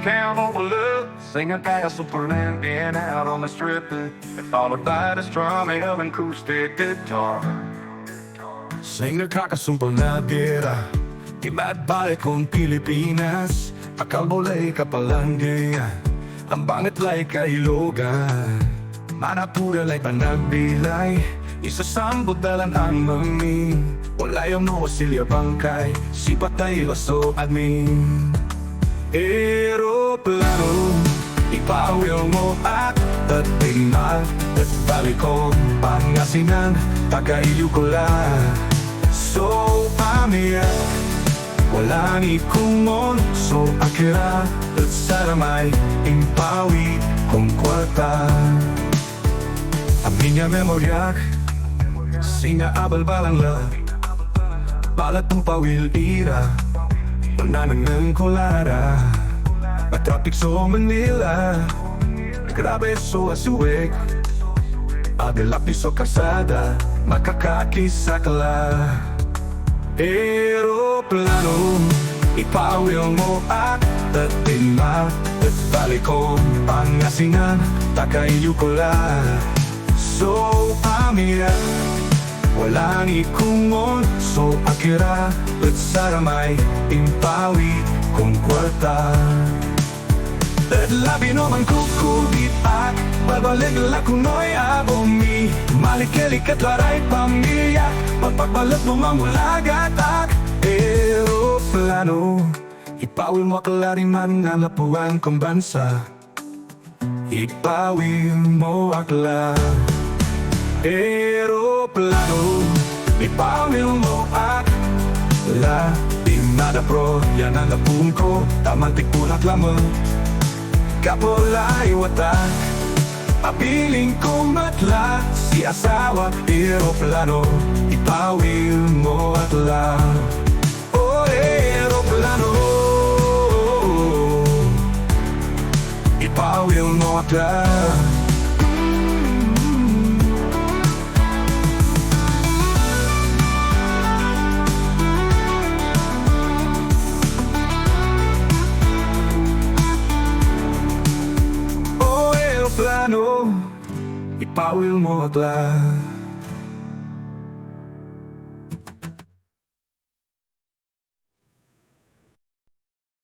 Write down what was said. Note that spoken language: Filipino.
can't overlook. Singing past Superman, being out on the strip. Followed by the strumming of an acoustic guitar. Sa'y nagkakasumpal na gera, ibabalik kong Pilipinas. Akalbolay kapalanggaya, ang bangit lay kailogan. Manapuralay panagbilay, isasambot dalan ang mami. Wala yung nosilya bangkay, sipatay laso admin. Eroplano, ipawil mo at tatingnan. At balik ko Pangasinan, tagaiyo ko lang. So pamilya, wala ni kumon. So akira, at saramay, impawi kong kwarta. Aminya memoryak, singa abal-balang la. Balat ng pawil ira, pananang kolara. Matrapik so Manila, grabe so asuwek. Adelap so kasada, makakakisakla. Eroplano, ipawil mo at tatima. At balik ko Pangasinan, tagaiyo ko lang. So pamilya, wala ni kumon. So akira, at saramay, impawi kong kwarta. At labi naman kukubit at babalik la kunoy abomi. Malikelik at laray pamilya, pagpagbalat mo mamulagat at eroplano. Ipawil mo aklariman nga lapuan kong bansa. Ipawil mo akla. Eroplano, ipawil mo akla. Di nada pro, yan ang lapun ko. Tamantik punak lamang, kapolay watak. Papiling kong matla, si asawa. Eroplano, ipawil mo akla. Oh, eroplano, ipawil mo akla. Eroplano, ipawil mo akla.